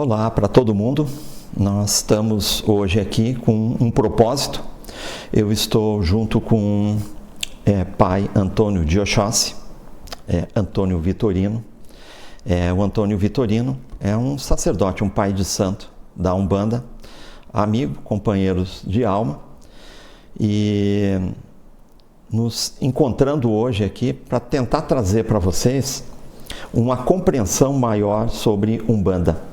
Olá para todo mundo. Nós estamos hoje aqui com um propósito. Eu estou junto com pai Antônio de Oxóssi, Antônio Vitorino. O Antônio Vitorino é um sacerdote, um pai de santo da Umbanda, amigo, companheiros de alma, e nos encontrando hoje aqui para tentar trazer para vocês uma compreensão maior sobre Umbanda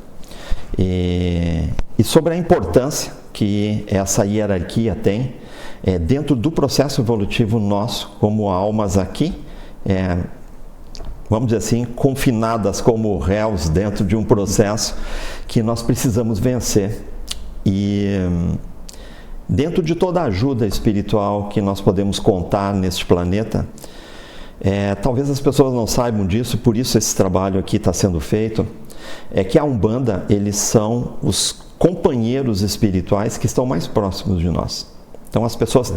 e sobre a importância que essa hierarquia tem dentro do processo evolutivo nosso, como almas aqui, vamos dizer assim, confinadas como réus dentro de um processo que nós precisamos vencer. E dentro de toda a ajuda espiritual que nós podemos contar neste planeta, talvez as pessoas não saibam disso, por isso esse trabalho aqui está sendo feito, é que a Umbanda, eles são os companheiros espirituais que estão mais próximos de nós. Então as pessoas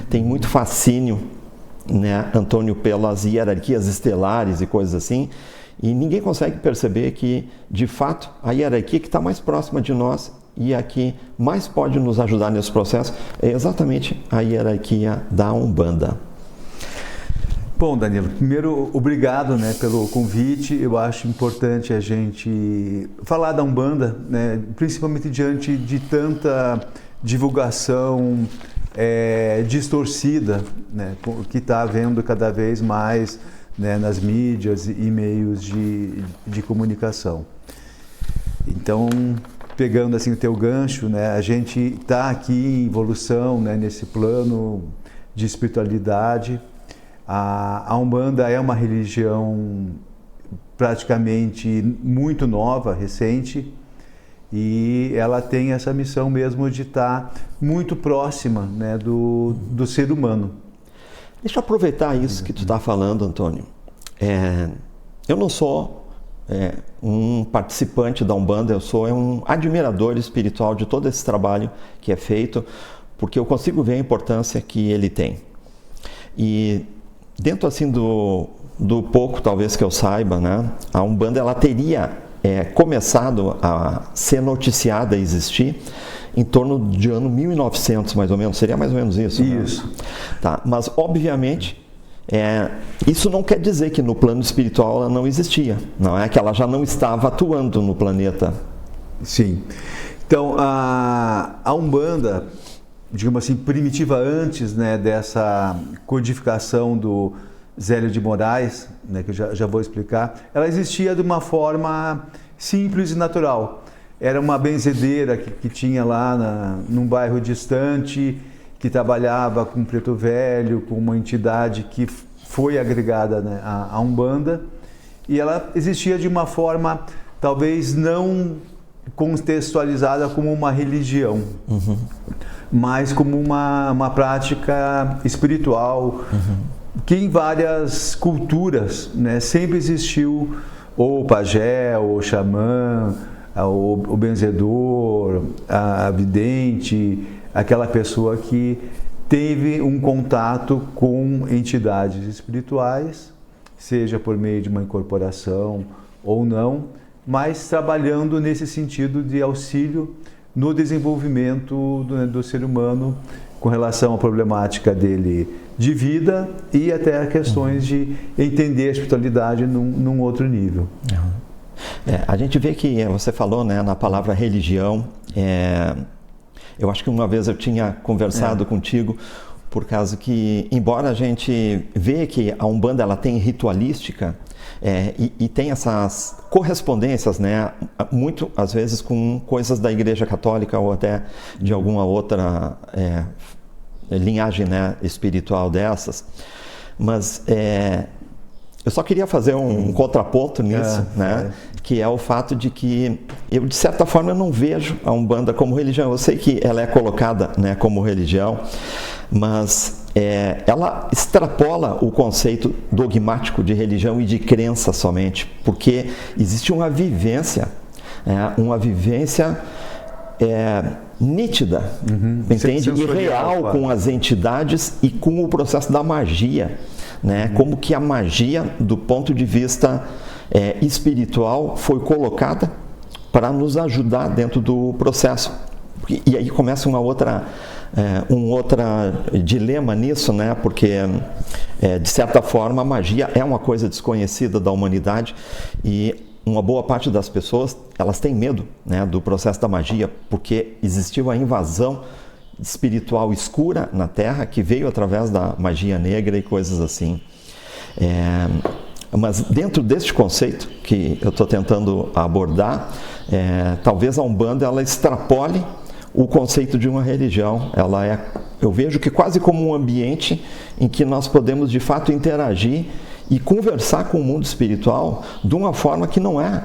têm muito fascínio, né, Antônio, pelas hierarquias estelares e coisas assim, e ninguém consegue perceber que, de fato, a hierarquia que está mais próxima de nós e a que mais pode nos ajudar nesse processo é exatamente a hierarquia da Umbanda. Bom, Danilo, primeiro, obrigado, né, pelo convite. Eu acho importante a gente falar da Umbanda, né, principalmente diante de tanta divulgação distorcida, né, que está havendo cada vez mais, né, nas mídias e meios de comunicação. Então, pegando assim o teu gancho, né, a gente está aqui em evolução, né, nesse plano de espiritualidade. A Umbanda é uma religião praticamente muito nova, recente, e ela tem essa missão mesmo de estar muito próxima, né, do ser humano. Deixa eu aproveitar isso que tu está falando, Antônio. Eu não sou um participante da Umbanda, eu sou um admirador espiritual de todo esse trabalho que é feito, porque eu consigo ver a importância que ele tem. E dentro assim do pouco talvez que eu saiba, né, a Umbanda ela teria começado a ser noticiada, a existir em torno de ano 1900 mais ou menos, seria mais ou menos isso? Isso. Né? Tá, mas obviamente isso não quer dizer que no plano espiritual ela não existia, não é que ela já não estava atuando no planeta. Sim. Então a Umbanda, digamos assim, primitiva antes, né, dessa codificação do Zélio de Moraes, né, que eu já vou explicar, ela existia de uma forma simples e natural. Era uma benzedeira que tinha lá num bairro distante, que trabalhava com preto velho, com uma entidade que foi agregada, né, à Umbanda, e ela existia de uma forma talvez não contextualizada como uma religião, mas como uma prática espiritual, que em várias culturas, né, sempre existiu ou o pajé, ou o xamã, o benzedor, a vidente, aquela pessoa que teve um contato com entidades espirituais, seja por meio de uma incorporação ou não, mas trabalhando nesse sentido de auxílio no desenvolvimento do ser humano com relação à problemática dele de vida e até questões de entender a espiritualidade num outro nível. A gente vê que você falou, né, na palavra religião, eu acho que uma vez eu tinha conversado contigo, por causa que, embora a gente vê que a Umbanda ela tem ritualística, e tem essas correspondências, né, muito às vezes com coisas da Igreja Católica ou até de alguma outra linhagem, né, espiritual dessas, mas eu só queria fazer um contraponto nisso, né, que é o fato de que eu, de certa forma, eu não vejo a Umbanda como religião. Eu sei que ela é colocada, né, como religião, mas ela extrapola o conceito dogmático de religião e de crença somente, porque existe uma vivência nítida, entende? E real com as entidades e com o processo da magia, né? Como que a magia, do ponto de vista espiritual, foi colocada para nos ajudar dentro do processo. E aí começa um outro dilema nisso, né? Porque, de certa forma, a magia é uma coisa desconhecida da humanidade e uma boa parte das pessoas, elas têm medo, né, do processo da magia, porque existiu a invasão espiritual escura na Terra que veio através da magia negra e coisas assim. Mas dentro deste conceito que eu estou tentando abordar, talvez a Umbanda ela extrapole o conceito de uma religião. Eu vejo que quase como um ambiente em que nós podemos de fato interagir e conversar com o mundo espiritual de uma forma que não é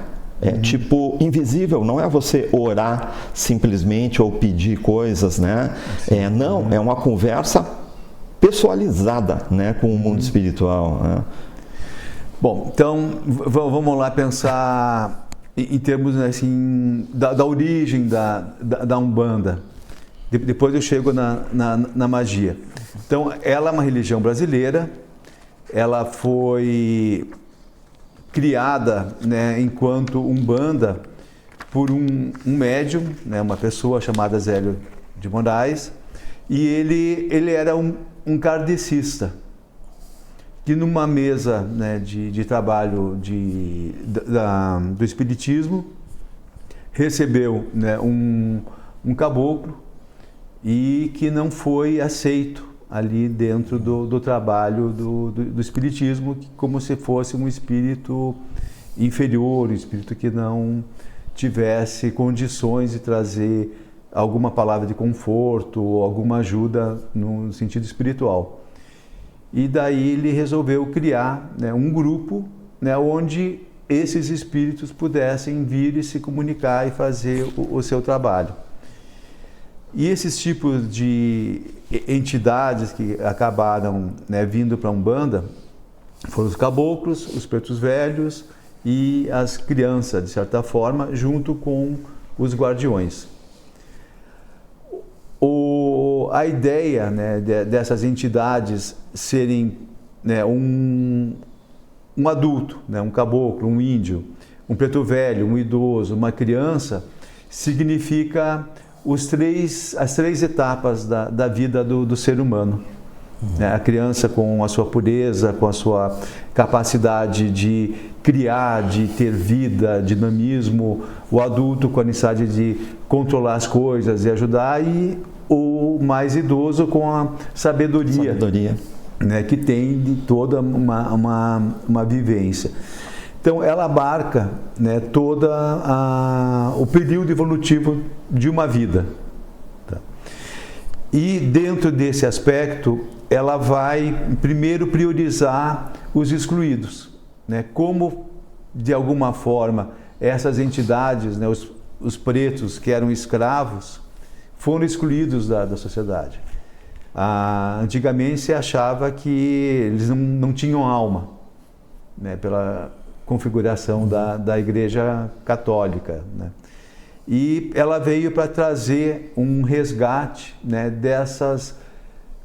tipo invisível, não é você orar simplesmente ou pedir coisas, né? Não, é uma conversa pessoalizada, né, com o mundo espiritual, né? Bom, então vamos lá pensar em termos assim, da origem da Umbanda. Depois eu chego na magia. Então, ela é uma religião brasileira, ela foi criada, né, enquanto Umbanda por um médium, né, uma pessoa chamada Zélio de Moraes, e ele era um kardecista, que numa mesa, né, de trabalho do espiritismo, recebeu, né, um caboclo e que não foi aceito ali dentro do trabalho do espiritismo, como se fosse um espírito inferior, um espírito que não tivesse condições de trazer alguma palavra de conforto ou alguma ajuda no sentido espiritual. E daí ele resolveu criar, né, um grupo, né, onde esses espíritos pudessem vir e se comunicar e fazer o seu trabalho. E esses tipos de entidades que acabaram, né, vindo para a Umbanda foram os caboclos, os pretos velhos e as crianças, de certa forma, junto com os guardiões. A ideia, né, dessas entidades serem, né, um adulto, né, um caboclo, um índio, um preto velho, um idoso, uma criança, significa as três etapas da vida do ser humano. A criança com a sua pureza, com a sua capacidade de criar, de ter vida, dinamismo, o adulto com a necessidade de controlar as coisas e ajudar, e o mais idoso com a sabedoria. Né, que tem de toda uma vivência. Então, ela abarca, né, todo o período evolutivo de uma vida. Tá? E dentro desse aspecto, ela vai primeiro priorizar os excluídos, né? Como, de alguma forma, essas entidades, né, os pretos que eram escravos, foram excluídos da sociedade. Antigamente se achava que eles não tinham alma, né, pela configuração da Igreja Católica, né? E ela veio para trazer um resgate, né, dessas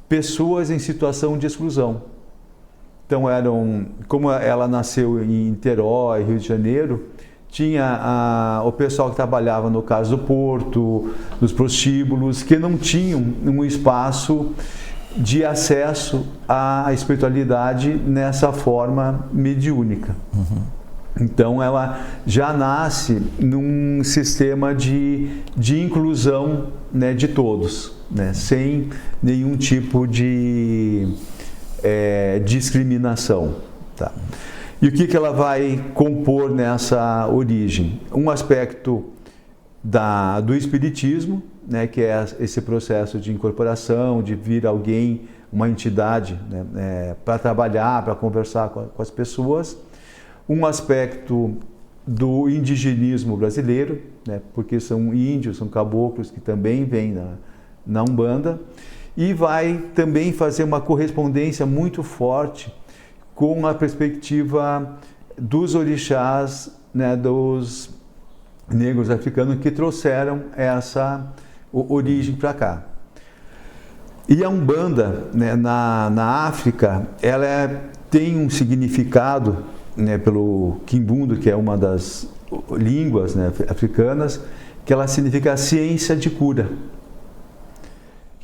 pessoas em situação de exclusão. Então, como ela nasceu em Niterói, Rio de Janeiro, tinha o pessoal que trabalhava no caso do porto, nos prostíbulos, que não tinham um espaço de acesso à espiritualidade nessa forma mediúnica. Então, ela já nasce num sistema de inclusão, né, de todos, né, sem nenhum tipo de discriminação. Tá? E o que ela vai compor nessa origem? Um aspecto do espiritismo, né, que é esse processo de incorporação, de vir alguém, uma entidade, né, para trabalhar, para conversar com as pessoas. Um aspecto do indigenismo brasileiro, né, porque são índios, são caboclos que também vêm na Umbanda, e vai também fazer uma correspondência muito forte com a perspectiva dos orixás, né, dos negros africanos que trouxeram essa origem para cá. E a Umbanda, né, na África, ela tem um significado, né, pelo Quimbundo, que é uma das línguas, né, africanas, que ela significa ciência de cura,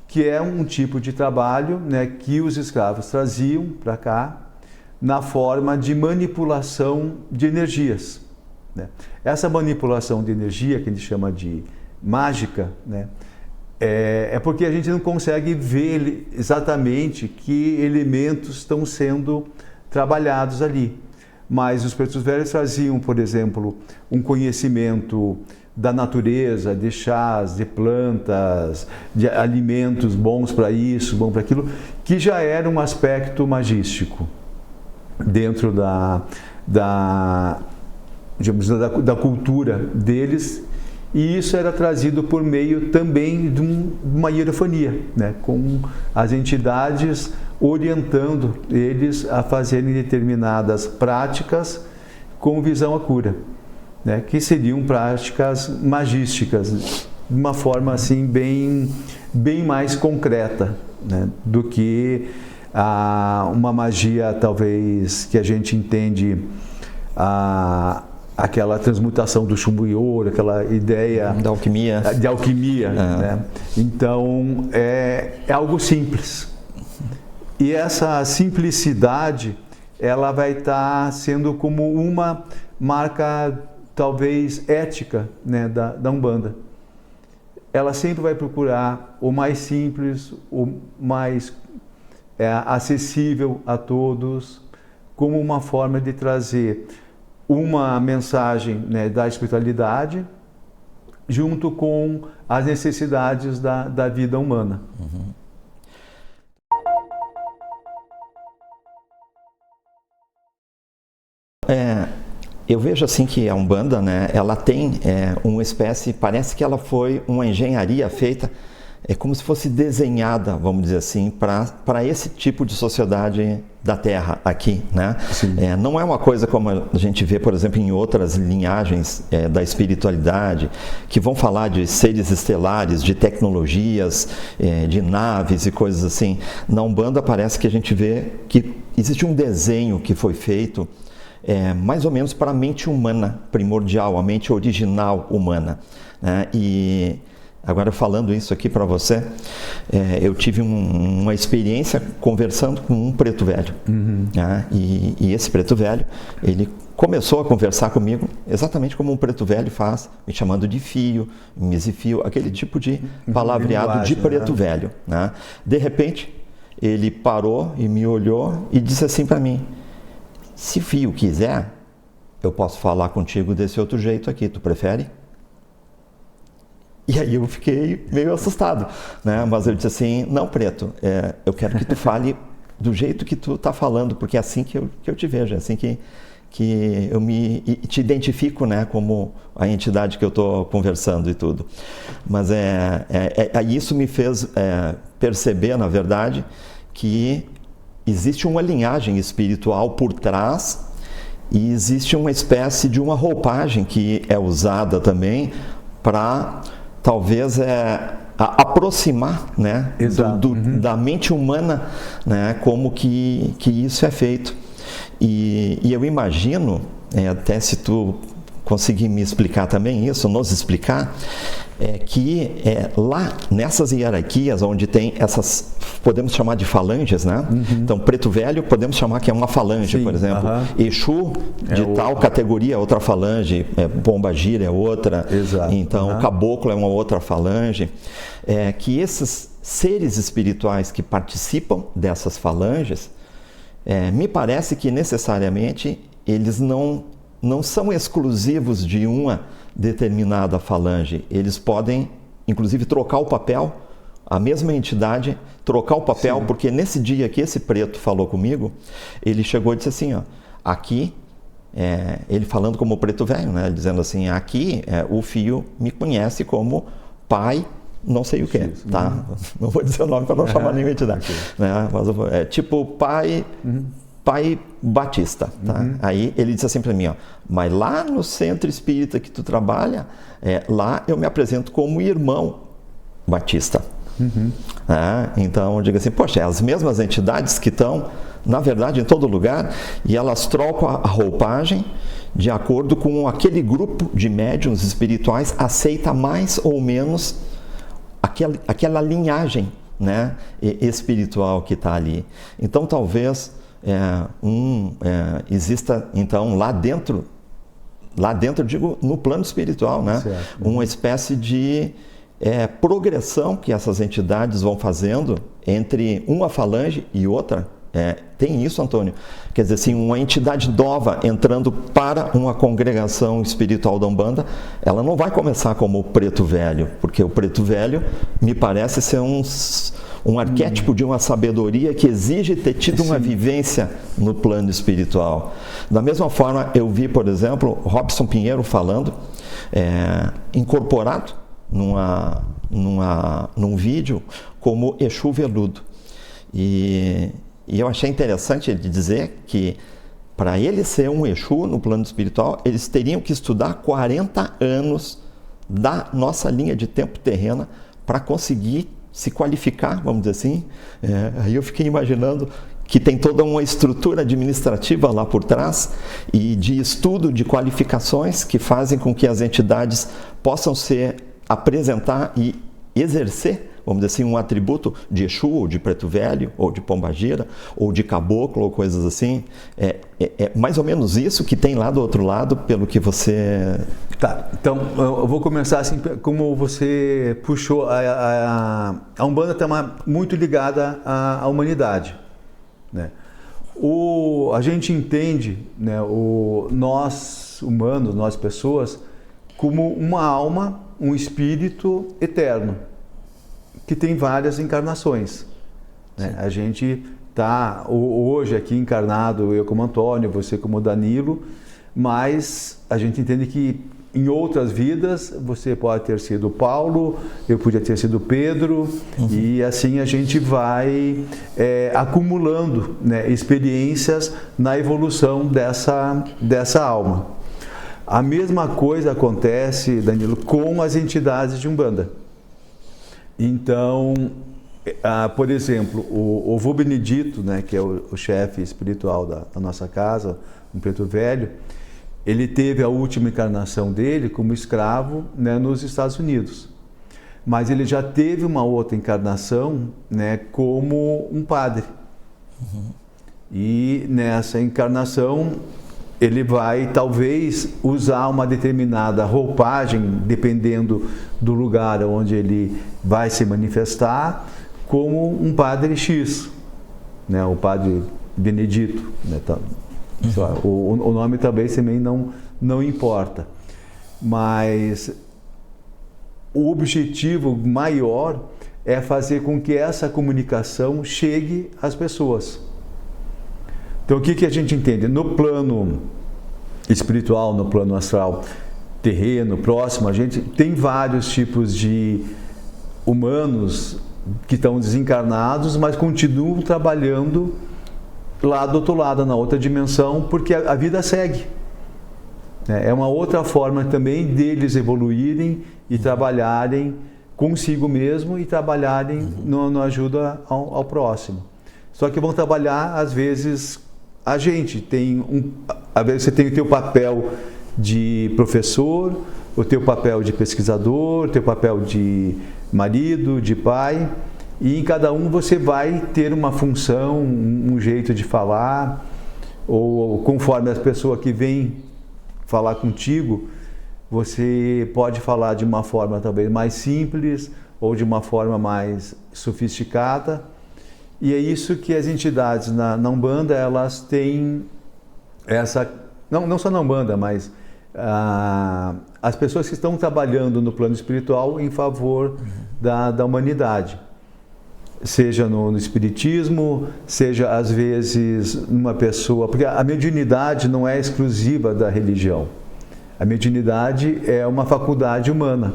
que é um tipo de trabalho, né, que os escravos traziam para cá na forma de manipulação de energias, né? Essa manipulação de energia, que a gente chama de mágica, né, é porque a gente não consegue ver exatamente que elementos estão sendo trabalhados ali. Mas os pretos velhos traziam, por exemplo, um conhecimento da natureza, de chás, de plantas, de alimentos bons para isso, bom para aquilo, que já era um aspecto magístico dentro digamos, da cultura deles. E isso era trazido por meio também de uma hierofania, né, com as entidades orientando eles a fazerem determinadas práticas com visão à cura, né, que seriam práticas magísticas, de uma forma assim bem mais concreta, né, do que uma magia talvez que a gente entende aquela transmutação do chumbo e ouro, aquela ideia da alquimia. De alquimia, né? Então, é algo simples. E essa simplicidade, ela vai estar sendo como uma marca, talvez, ética, né, da Umbanda. Ela sempre vai procurar o mais simples, o mais acessível a todos, como uma forma de trazer uma mensagem, né, da espiritualidade junto com as necessidades da vida humana. Uhum. Eu vejo assim que a Umbanda, né, ela tem uma espécie, parece que ela foi uma engenharia feita, como se fosse desenhada, vamos dizer assim, para esse tipo de sociedade da Terra aqui, né? Não é uma coisa como a gente vê, por exemplo, em outras linhagens da espiritualidade, que vão falar de seres estelares, de tecnologias, de naves e coisas assim. Na Umbanda parece que a gente vê que existe um desenho que foi feito mais ou menos para a mente humana primordial, a mente original humana, né? E agora, falando isso aqui para você, eu tive uma experiência conversando com um preto velho. Uhum. Né? E esse preto velho, ele começou a conversar comigo exatamente como um preto velho faz, me chamando de fio, misifio, aquele tipo de palavreado de preto velho. Né? De repente, ele parou e me olhou e disse assim para mim: se o fio quiser, eu posso falar contigo desse outro jeito aqui, tu prefere? E aí eu fiquei meio assustado, né? Mas eu disse assim: não, preto, eu quero que tu fale do jeito que tu está falando, porque é assim que eu te vejo, é assim que eu te identifico, né, como a entidade que eu estou conversando e tudo. Mas isso me fez perceber, na verdade, que existe uma linhagem espiritual por trás e existe uma espécie de uma roupagem que é usada também para talvez aproximar, né, da mente humana, né, como que isso é feito. E eu imagino, até se tu conseguir me explicar também isso, nos explicar, que lá nessas hierarquias onde tem essas, podemos chamar de falanges, né? Uhum. Então, preto velho podemos chamar que é uma falange. Sim, por exemplo. Exu de tal categoria é outra falange, Pombagira é outra. Exato. Então, caboclo é uma outra falange. Que esses seres espirituais que participam dessas falanges, me parece que necessariamente eles não são exclusivos de uma determinada falange. Eles podem, inclusive, trocar o papel, a mesma entidade, trocar o papel. Sim. Porque nesse dia que esse preto falou comigo, ele chegou e disse assim, ó, aqui, ele falando como preto velho, né, dizendo assim, aqui o fio me conhece como pai, não sei o que, tá? Não vou dizer o nome para não chamar nenhuma entidade. Okay. Né? Mas tipo pai... Pai Batista, tá? Aí ele disse assim para mim, ó, mas lá no centro espírita que tu trabalha, lá eu me apresento como irmão Batista. Então eu digo assim, poxa, as mesmas entidades que estão, na verdade, em todo lugar, e elas trocam a roupagem de acordo com aquele grupo de médiuns espirituais aceita mais ou menos aquela linhagem, né, espiritual que está ali. Então talvez exista então lá dentro digo no plano espiritual, né, uma espécie de progressão que essas entidades vão fazendo entre uma falange e outra. Tem isso, Antônio? Quer dizer assim, uma entidade nova entrando para uma congregação espiritual da Umbanda, ela não vai começar como o Preto Velho, porque o Preto Velho me parece ser um arquétipo de uma sabedoria que exige ter tido uma vivência no plano espiritual. Da mesma forma, eu vi, por exemplo, Robson Pinheiro falando, incorporado num vídeo como Exu Veludo. E eu achei interessante ele dizer que para ele ser um Exu no plano espiritual, eles teriam que estudar 40 anos da nossa linha de tempo terrena para conseguir se qualificar, vamos dizer assim. Aí eu fiquei imaginando que tem toda uma estrutura administrativa lá por trás e de estudo de qualificações que fazem com que as entidades possam apresentar e exercer, vamos dizer assim, um atributo de Exu, ou de Preto Velho, ou de Pombagira, ou de Caboclo, ou coisas assim. É mais ou menos isso que tem lá do outro lado, pelo que você... Tá, então eu vou começar assim, como você puxou, a Umbanda está muito ligada à humanidade, né? A gente entende, né, nós humanos, nós pessoas, como uma alma, um espírito eterno, que tem várias encarnações, né? A gente está hoje aqui encarnado, eu como Antônio, você como Danilo, mas a gente entende que em outras vidas você pode ter sido Paulo, eu podia ter sido Pedro, e assim a gente vai acumulando, né, experiências na evolução dessa alma. A mesma coisa acontece, Danilo, com as entidades de Umbanda. Então, por exemplo, o vô Benedito, né, que é o chefe espiritual da nossa casa, um Preto Velho, ele teve a última encarnação dele como escravo, né, nos Estados Unidos. Mas ele já teve uma outra encarnação, né, como um padre. E nessa encarnação ele vai talvez usar uma determinada roupagem, dependendo do lugar onde ele vai se manifestar, como um padre X, né, o padre Benedito, né, tá, o nome talvez também não importa, mas o objetivo maior é fazer com que essa comunicação chegue às pessoas. Então, o que a gente entende? No plano espiritual, no plano astral terreno, próximo, a gente tem vários tipos de humanos que estão desencarnados, mas continuam trabalhando lá do outro lado, na outra dimensão, porque a vida segue. É uma outra forma também deles evoluírem e trabalharem consigo mesmo e trabalharem na ajuda ao próximo. Só que vão trabalhar, às vezes, a gente tem às vezes você tem o teu papel de professor, o teu papel de pesquisador, o teu papel de marido, de pai, e em cada um você vai ter uma função, um jeito de falar, ou conforme as pessoas que vêm falar contigo, você pode falar de uma forma talvez mais simples ou de uma forma mais sofisticada. E é isso que as entidades na Umbanda, elas têm essa... Não só na Umbanda, mas as pessoas que estão trabalhando no plano espiritual em favor da humanidade. Seja no espiritismo, seja às vezes numa pessoa... Porque a mediunidade não é exclusiva da religião. A mediunidade é uma faculdade humana.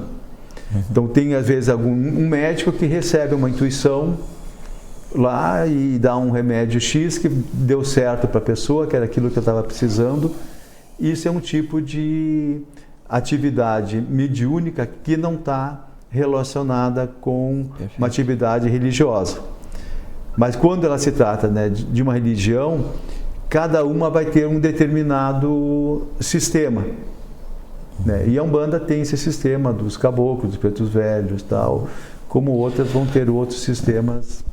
Então tem às vezes um médico que recebe uma intuição lá e dá um remédio X que deu certo para a pessoa, que era aquilo que eu estava precisando. Isso é um tipo de atividade mediúnica que não está relacionada com uma atividade religiosa. Mas quando ela se trata, né, de uma religião, cada uma vai ter um determinado sistema, né? E a Umbanda tem esse sistema dos caboclos, dos pretos velhos, tal, como outras vão ter outros sistemas.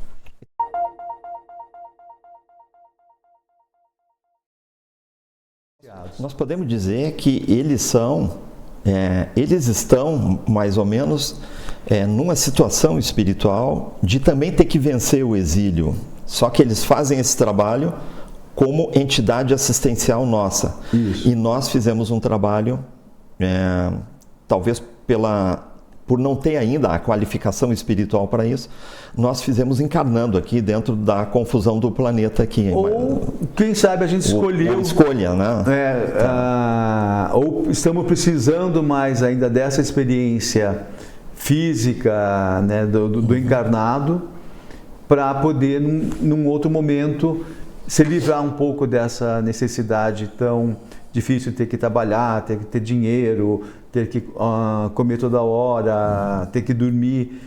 Nós podemos dizer que eles estão mais ou menos numa situação espiritual de também ter que vencer o exílio. Só que eles fazem esse trabalho como entidade assistencial nossa. Isso. E nós fizemos um trabalho, talvez por não ter ainda a qualificação espiritual para isso, nós fizemos encarnando aqui dentro da confusão do planeta aqui. Ou, quem sabe, a gente escolheu... escolha, né? Ou estamos precisando mais ainda dessa experiência física, né, do encarnado, para poder, num outro momento, se livrar um pouco dessa necessidade tão difícil de ter que trabalhar, ter que ter dinheiro, ter que comer toda hora, ter que dormir.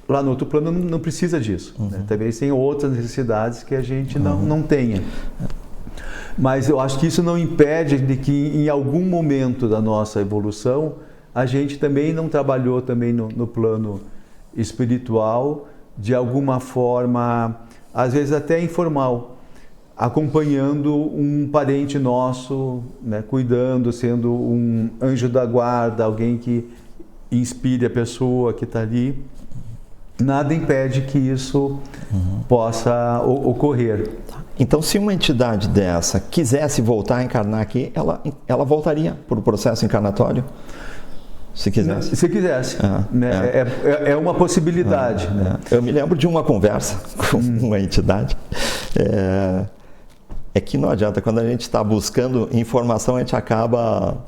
Lá no outro plano não precisa disso. Né? Talvez tenha outras necessidades que a gente não tenha. Mas eu acho que isso não impede de que em algum momento da nossa evolução a gente também não trabalhou também no plano espiritual de alguma forma, às vezes até informal, acompanhando um parente nosso, né, cuidando, sendo um anjo da guarda, alguém que inspire a pessoa que está ali. Nada impede que isso possa ocorrer. Então, se uma entidade dessa quisesse voltar a encarnar aqui, ela voltaria para o processo encarnatório? Se quisesse. Se quisesse. É uma possibilidade. Né? Eu me lembro de uma conversa com uma entidade. É que não adianta, quando a gente está buscando informação, a gente acaba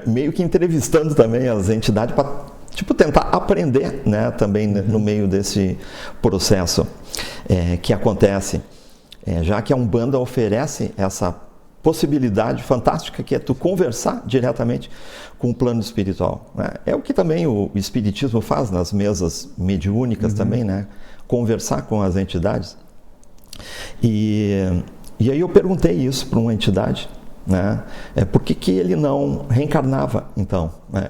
meio que entrevistando também as entidades para tentar aprender, né, também no meio desse processo que acontece. Já que a Umbanda oferece essa possibilidade fantástica que é tu conversar diretamente com o plano espiritual. Né? É o que também o Espiritismo faz nas mesas mediúnicas também, né? Conversar com as entidades. E aí eu perguntei isso para uma entidade, né? Por que ele não reencarnava, então? Né?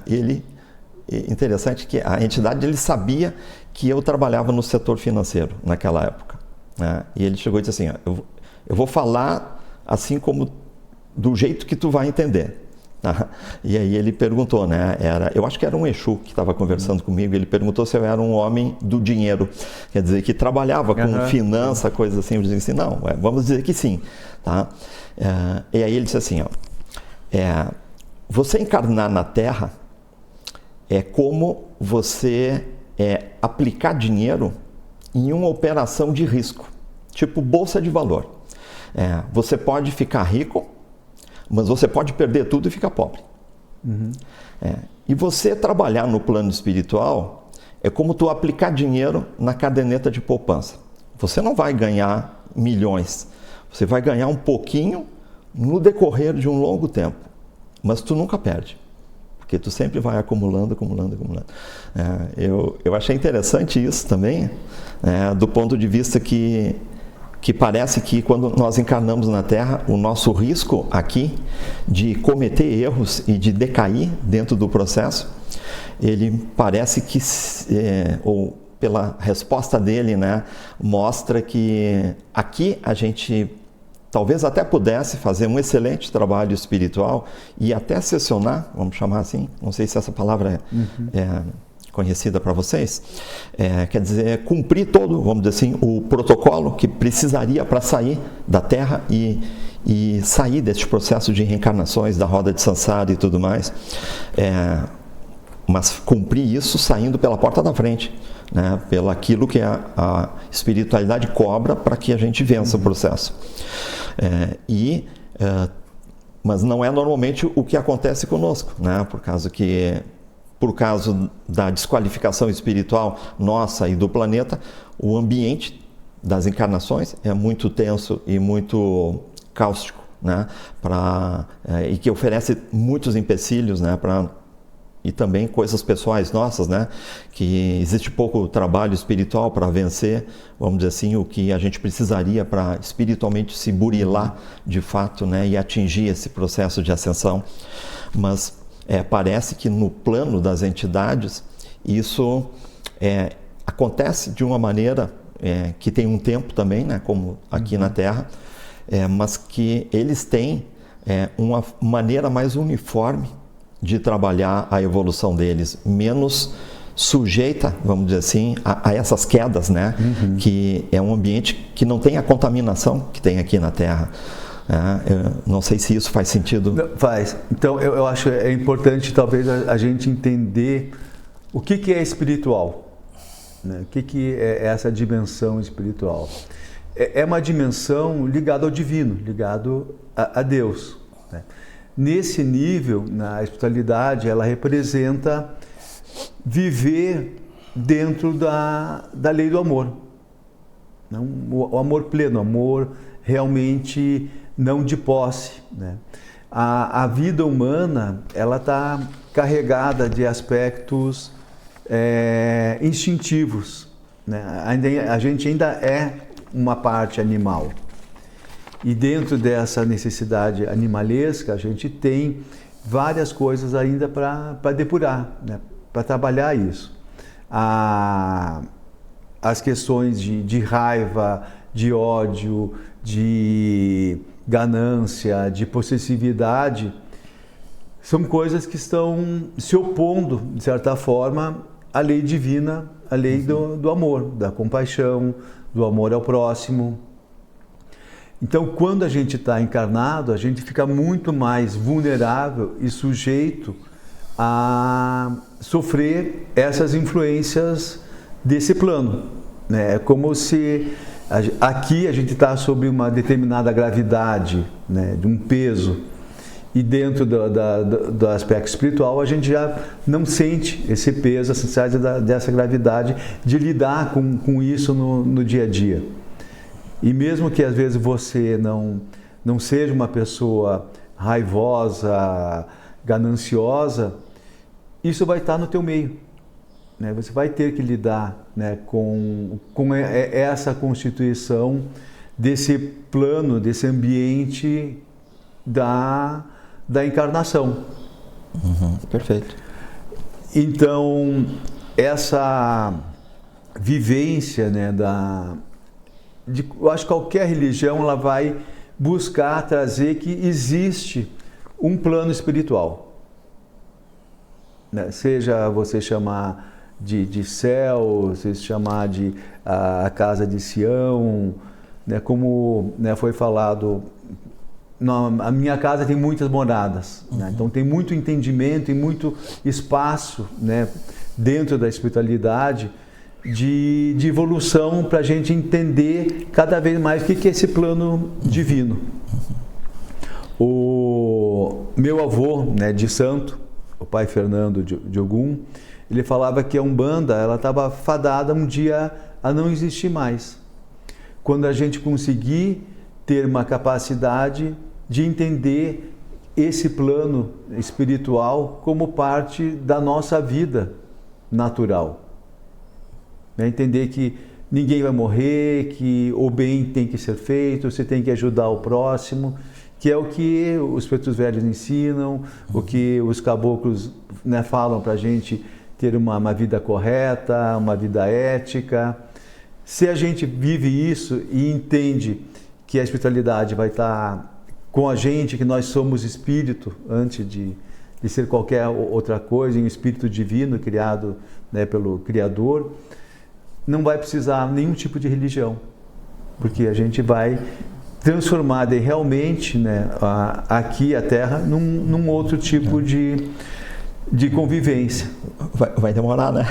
Interessante que a entidade, ele sabia que eu trabalhava no setor financeiro naquela época. Né? E ele chegou e disse assim, eu vou falar assim como do jeito que tu vai entender. Tá? E aí ele perguntou, né? Eu acho que era um Exu que estava conversando comigo, ele perguntou se eu era um homem do dinheiro, quer dizer, que trabalhava com finança, coisas assim. Eu disse assim, não, vamos dizer que sim. Tá? E aí ele disse assim, você encarnar na Terra é como você aplicar dinheiro em uma operação de risco, tipo bolsa de valor. Você pode ficar rico, mas você pode perder tudo e ficar pobre. E você trabalhar no plano espiritual é como tu aplicar dinheiro na caderneta de poupança. Você não vai ganhar milhões, você vai ganhar um pouquinho no decorrer de um longo tempo, mas tu nunca perde, porque tu sempre vai acumulando. Eu achei interessante isso também, do ponto de vista que parece que quando nós encarnamos na Terra, o nosso risco aqui de cometer erros e de decair dentro do processo, ele parece que, ou pela resposta dele, né, mostra que aqui a gente talvez até pudesse fazer um excelente trabalho espiritual e até sessionar, vamos chamar assim, não sei se essa palavra é conhecida para vocês, quer dizer, cumprir todo, vamos dizer assim, o protocolo que precisaria para sair da Terra e sair deste processo de reencarnações, da roda de Sansara e tudo mais, mas cumprir isso saindo pela porta da frente, né, pelo aquilo que a espiritualidade cobra para que a gente vença o processo. Mas não é normalmente o que acontece conosco, né, por causa da desqualificação espiritual nossa e do planeta, o ambiente das encarnações é muito tenso e muito cáustico, né? E que oferece muitos empecilhos, né? e também coisas pessoais nossas, né? Que existe pouco trabalho espiritual para vencer, vamos dizer assim, o que a gente precisaria para espiritualmente se burilar de fato, né? E atingir esse processo de ascensão. Mas parece que no plano das entidades isso acontece de uma maneira que tem um tempo também, né? Como aqui na Terra, mas que eles têm uma maneira mais uniforme de trabalhar a evolução deles, menos sujeita, vamos dizer assim, a essas quedas, né? Que é um ambiente que não tem a contaminação que tem aqui na Terra. Eu não sei se isso faz sentido. Não, faz. Então, eu acho importante, talvez, a gente entender o que é espiritual, né? O que é essa dimensão espiritual. É uma dimensão ligada ao divino, ligado a Deus, né? Nesse nível, na espiritualidade, ela representa viver dentro da lei do amor. O amor pleno, o amor realmente não de posse, né? A vida humana, ela está carregada de aspectos instintivos, né? A gente ainda é uma parte animal. E dentro dessa necessidade animalesca, a gente tem várias coisas ainda para depurar, né? Para trabalhar isso. As questões de raiva, de ódio, de ganância, de possessividade, são coisas que estão se opondo, de certa forma, à lei divina, à lei do amor, da compaixão, do amor ao próximo. Então, quando a gente está encarnado, a gente fica muito mais vulnerável e sujeito a sofrer essas influências desse plano, né? É como se aqui a gente está sob uma determinada gravidade, né, de um peso, e dentro do aspecto espiritual a gente já não sente esse peso, essa necessidade dessa gravidade de lidar com isso no dia a dia. E mesmo que às vezes você não seja uma pessoa raivosa, gananciosa, isso vai estar no teu meio, né? Você vai ter que lidar, né, com essa constituição desse plano, desse ambiente da encarnação. Perfeito. Então, essa vivência, né, eu acho que qualquer religião ela vai buscar trazer que existe um plano espiritual, né? Seja você chamar de céu, se chamar de a casa de Sião, né? Como, né, foi falado, a minha casa tem muitas moradas, né? Então tem muito entendimento e muito espaço, né, dentro da espiritualidade de evolução para a gente entender cada vez mais o que é esse plano divino. O meu avô, né, de santo, o pai Fernando de Ogum, ele falava que a Umbanda ela estava fadada um dia a não existir mais. Quando a gente conseguir ter uma capacidade de entender esse plano espiritual como parte da nossa vida natural. Entender que ninguém vai morrer, que o bem tem que ser feito, você tem que ajudar o próximo, que é o que os pretos velhos ensinam, o que os caboclos, né, falam para a gente ter uma vida correta, uma vida ética. Se a gente vive isso e entende que a espiritualidade vai estar com a gente, que nós somos espírito antes de ser qualquer outra coisa, um espírito divino criado, né, pelo Criador, não vai precisar nenhum tipo de religião, porque a gente vai transformar realmente, né, aqui a Terra num outro tipo de convivência. Vai demorar, né?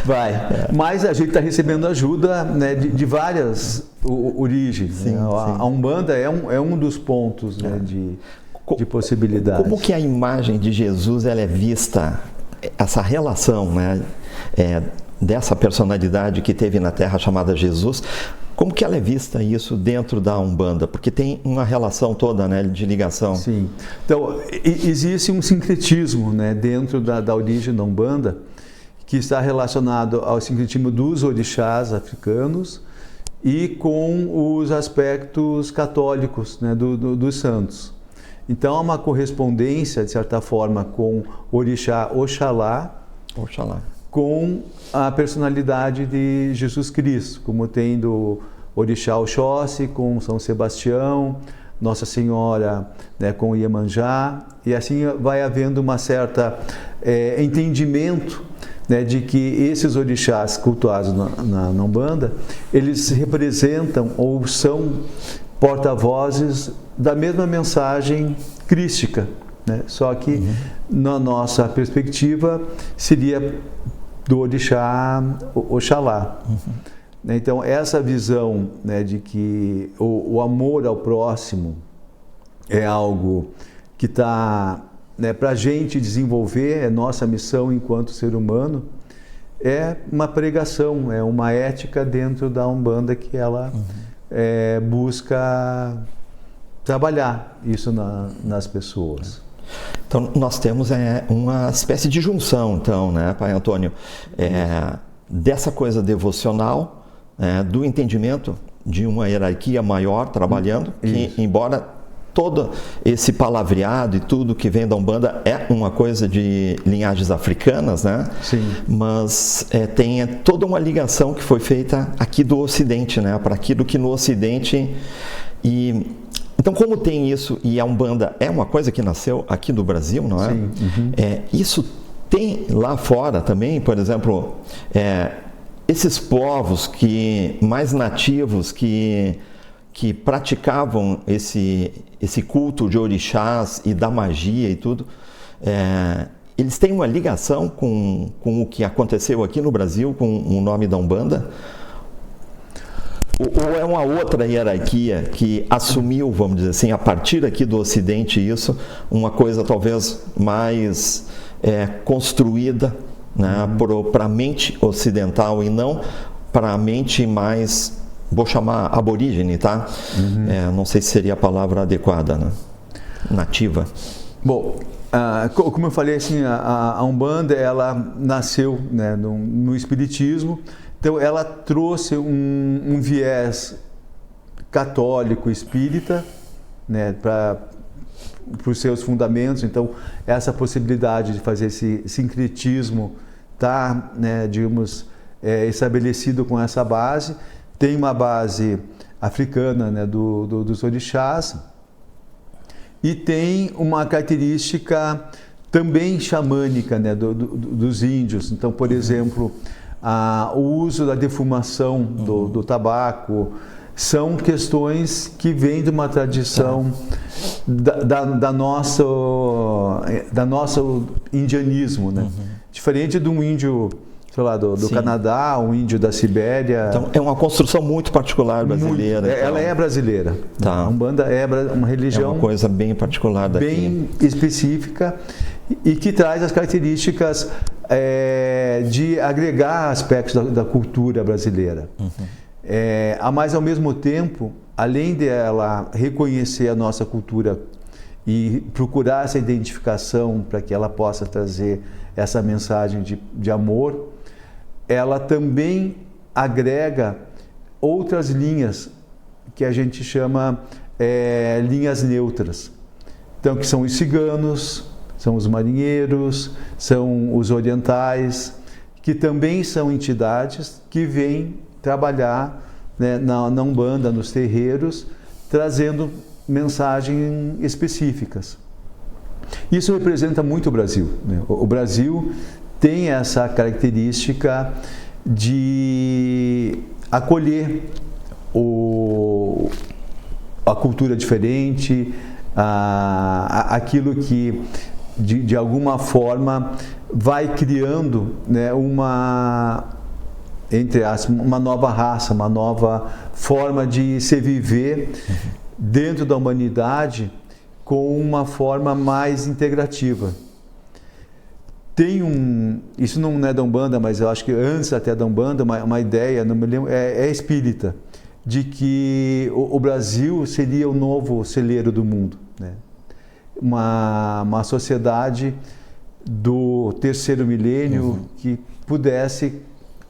Vai. Mas a gente está recebendo ajuda, né, de várias origens. Sim, né? A Umbanda é um dos pontos, né, de possibilidades. Como que a imagem de Jesus ela é vista, essa relação, né, dessa personalidade que teve na Terra chamada Jesus, Como que ela é vista isso dentro da Umbanda? Porque tem uma relação toda, né, de ligação. Sim. Então, existe um sincretismo, né, dentro da origem da Umbanda, que está relacionado ao sincretismo dos orixás africanos e com os aspectos católicos, né, dos santos. Então, há uma correspondência, de certa forma, com o orixá Oxalá, com a personalidade de Jesus Cristo, como tem do orixá Oxóssi com São Sebastião, Nossa Senhora, né, com Iemanjá, e assim vai havendo uma certa entendimento, né, de que esses orixás cultuados na Umbanda, eles representam ou são porta-vozes da mesma mensagem crística, né? Só que na nossa perspectiva seria do orixá Oxalá. Então essa visão, né, de que o amor ao próximo é algo que está, né, para a gente desenvolver, é nossa missão enquanto ser humano, é uma pregação, é uma ética dentro da Umbanda que ela busca trabalhar isso nas pessoas. Então, nós temos uma espécie de junção, então, né, Pai Antônio, dessa coisa devocional, do entendimento de uma hierarquia maior trabalhando, que embora todo esse palavreado e tudo que vem da Umbanda é uma coisa de linhagens africanas, né? Sim. Mas tem toda uma ligação que foi feita aqui do Ocidente, né? Para aquilo que no Ocidente... Então, como tem isso, e a Umbanda é uma coisa que nasceu aqui do Brasil, não é? Sim. Isso tem lá fora também, por exemplo, esses povos mais nativos que praticavam esse culto de orixás e da magia e tudo, eles têm uma ligação com o que aconteceu aqui no Brasil, com o nome da Umbanda? Ou é uma outra hierarquia que assumiu, vamos dizer assim, a partir aqui do Ocidente isso, uma coisa talvez mais construída, né, para a mente ocidental e não para a mente mais, vou chamar aborígene, tá? Não sei se seria a palavra adequada, né? Nativa. Bom, como eu falei, assim, a Umbanda, ela nasceu, né, no Espiritismo. Então, ela trouxe um viés católico espírita, né, para os seus fundamentos. Então, essa possibilidade de fazer esse sincretismo está, né, digamos, estabelecido com essa base. Tem uma base africana, né, dos orixás, e tem uma característica também xamânica, né, dos índios. Então, por exemplo, o uso da defumação do tabaco são questões que vêm de uma tradição da nossa indianismo, né? Diferente de um índio, sei lá, do Canadá, um índio da Sibéria. Então, é uma construção muito particular brasileira. Ela é brasileira. Tá. A Umbanda é uma religião... É uma coisa bem particular daqui. Bem específica e que traz as características de agregar aspectos da cultura brasileira. Mas, ao mesmo tempo, além dela reconhecer a nossa cultura e procurar essa identificação para que ela possa trazer essa mensagem de amor, ela também agrega outras linhas que a gente chama linhas neutras. Então, que são os ciganos, são os marinheiros, são os orientais, que também são entidades que vêm trabalhar, né, na Umbanda, nos terreiros, trazendo mensagens específicas. Isso representa muito o Brasil, né? O Brasil tem essa característica de acolher a cultura diferente, aquilo que de alguma forma vai criando, né, uma nova raça, uma nova forma de se viver dentro da humanidade com uma forma mais integrativa. Isso não é da Umbanda, mas eu acho que antes até da Umbanda, uma ideia, não me lembro, é espírita, de que o Brasil seria o novo celeiro do mundo, né? Uma sociedade do terceiro milênio que pudesse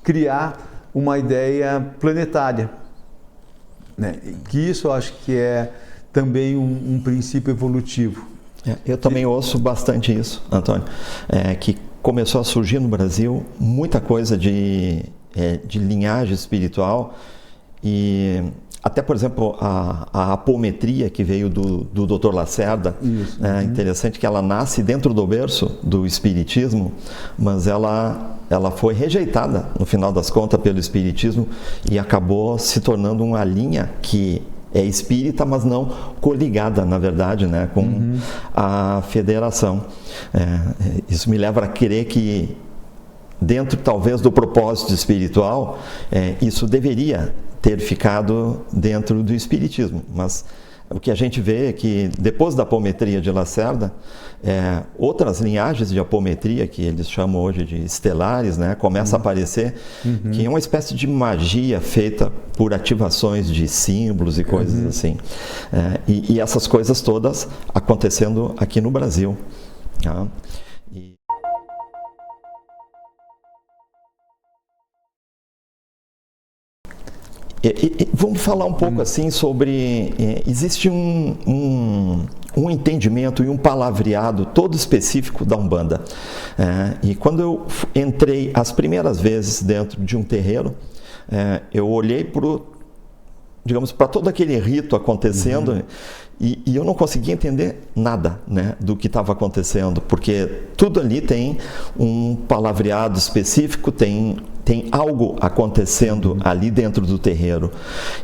criar uma ideia planetária, né? Que isso eu acho que é também um princípio evolutivo. Eu também ouço bastante isso, Antônio, que começou a surgir no Brasil muita coisa de linhagem espiritual e até, por exemplo, a apometria que veio do Dr. Lacerda. Isso. É interessante que ela nasce dentro do berço do espiritismo, mas ela foi rejeitada, no final das contas, pelo espiritismo e acabou se tornando uma linha que é espírita, mas não coligada, na verdade, né, com a federação. Isso me leva a crer que, dentro, talvez, do propósito espiritual, isso deveria ter ficado dentro do espiritismo. Mas o que a gente vê é que, depois da apometria de Lacerda, outras linhagens de apometria, que eles chamam hoje de estelares, né, começam a aparecer, que é uma espécie de magia feita por ativações de símbolos e coisas assim. E essas coisas todas acontecendo aqui no Brasil. Tá? Vamos falar um pouco assim sobre... existe um entendimento e um palavreado todo específico da Umbanda. E quando eu entrei as primeiras vezes dentro de um terreiro, eu olhei para todo aquele rito acontecendo e eu não conseguia entender nada, né, do que estava acontecendo, porque tudo ali tem um palavreado específico, tem algo acontecendo ali dentro do terreiro.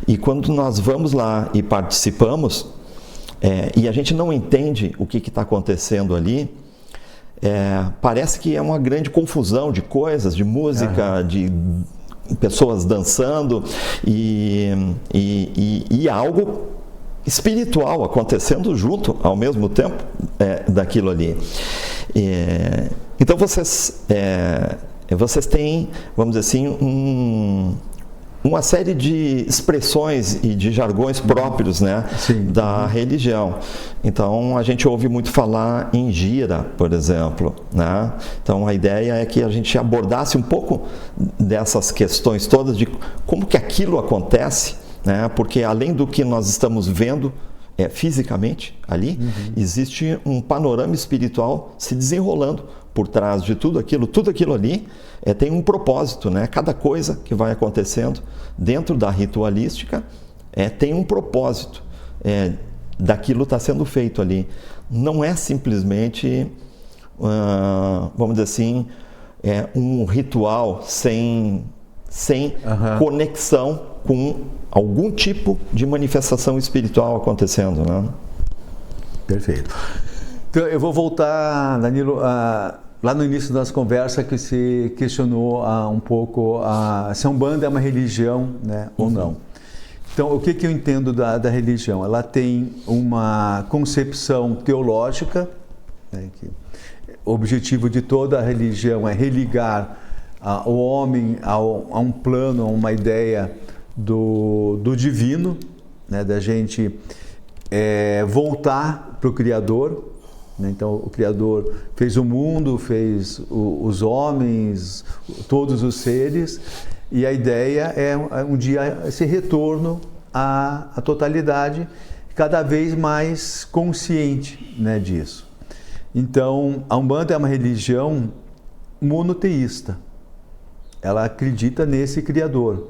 E quando nós vamos lá e participamos, e a gente não entende o que está acontecendo ali, parece que é uma grande confusão de coisas, de música, de pessoas dançando e algo espiritual acontecendo junto, ao mesmo tempo, daquilo ali. Então vocês têm, vamos dizer assim, uma série de expressões e de jargões próprios, né, da religião. Então a gente ouve muito falar em gira, por exemplo, né? Então a ideia é que a gente abordasse um pouco dessas questões todas de como que aquilo acontece, né? Porque além do que nós estamos vendo fisicamente ali, existe um panorama espiritual se desenrolando por trás de tudo aquilo ali tem um propósito, né? Cada coisa que vai acontecendo dentro da ritualística tem um propósito, daquilo está sendo feito ali. Não é simplesmente, vamos dizer assim, um ritual sem conexão com algum tipo de manifestação espiritual acontecendo, né? Perfeito. Então, eu vou voltar, Danilo, lá no início das conversas que você questionou um pouco se a Umbanda é uma religião, né, ou não. Então, o que eu entendo da religião? Ela tem uma concepção teológica, né, que o objetivo de toda a religião é religar o homem a um plano, a uma ideia do divino, né, da gente voltar para o Criador. Então, o Criador fez o mundo, fez os homens, todos os seres, e a ideia é um dia esse retorno à totalidade, cada vez mais consciente, né, disso. Então, a Umbanda é uma religião monoteísta. Ela acredita nesse Criador.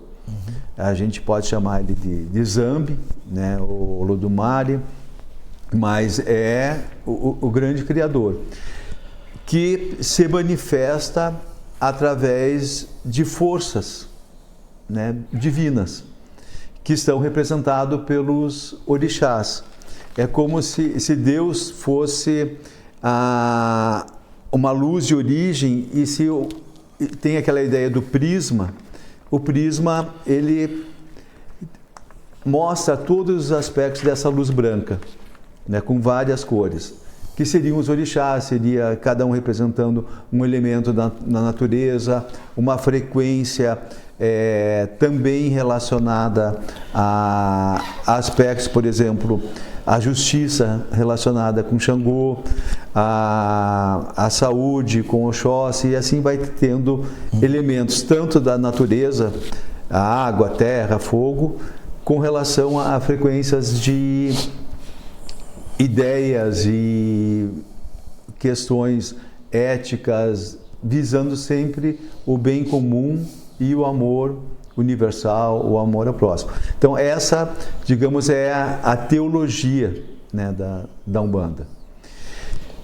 A gente pode chamar ele de Zambi, né, o Olodumare, mas é o grande Criador, que se manifesta através de forças, né, divinas, que estão representados pelos orixás. É como se Deus fosse uma luz de origem, e se tem aquela ideia do prisma. O prisma, ele mostra todos os aspectos dessa luz branca, né, com várias cores, que seriam os orixás, seria cada um representando um elemento na natureza, uma frequência também relacionada a aspectos, por exemplo, a justiça relacionada com Xangô, a saúde com Oxóssi, e assim vai tendo elementos tanto da natureza, a água, a terra, fogo, com relação a frequências de ideias e questões éticas, visando sempre o bem comum e o amor universal, o amor ao próximo. Então essa, digamos, é a teologia, né, da Umbanda.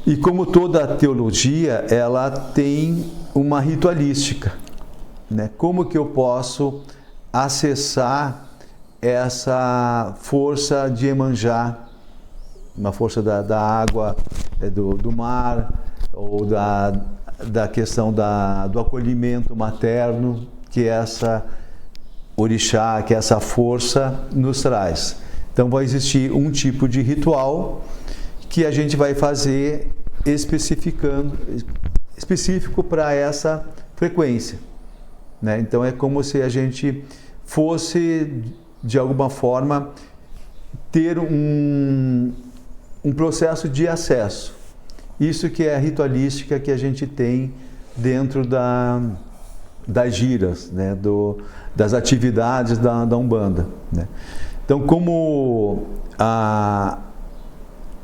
E como toda teologia, ela tem uma ritualística, né? Como que eu posso acessar essa força de Iemanjá, uma força da água, do mar, ou da questão do acolhimento materno, que essa orixá, que essa força nos traz. Então vai existir um tipo de ritual que a gente vai fazer específico para essa frequência, né? Então é como se a gente fosse, de alguma forma, ter um processo de acesso. Isso que é a ritualística que a gente tem dentro das giras, né? Das atividades da Umbanda, né? Então, como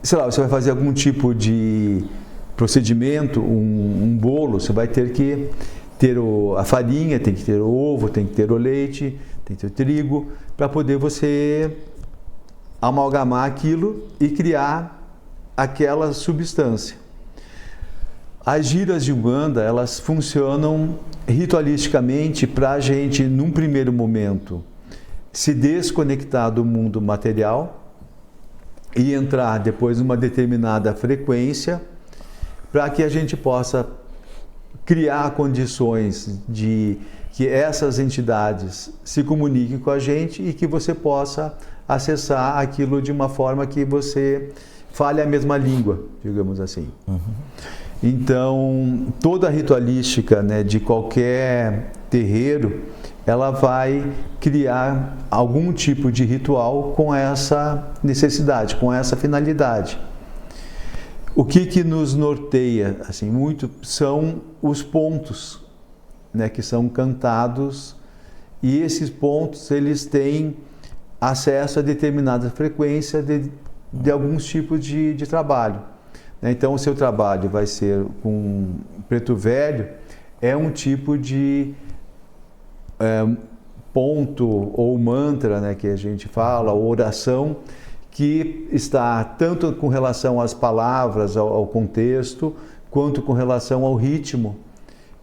sei lá, você vai fazer algum tipo de procedimento, um bolo, você vai ter que ter a farinha, tem que ter o ovo, tem que ter o leite, tem que ter o trigo, para poder você amalgamar aquilo e criar aquela substância. As giras de Umbanda, elas funcionam ritualisticamente para a gente, num primeiro momento, se desconectar do mundo material e entrar depois numa determinada frequência, para que a gente possa criar condições de que essas entidades se comuniquem com a gente e que você possa acessar aquilo de uma forma que você fale a mesma língua, digamos assim. Uhum. Então, toda a ritualística, né, de qualquer terreiro, ela vai criar algum tipo de ritual com essa necessidade, com essa finalidade. O que nos norteia, assim, muito, são os pontos, né, que são cantados, e esses pontos, eles têm acesso a determinada frequência de alguns tipos de trabalho. Então, o seu trabalho vai ser com preto velho, é um tipo de ponto ou mantra, né, que a gente fala, ou oração, que está tanto com relação às palavras, ao contexto, quanto com relação ao ritmo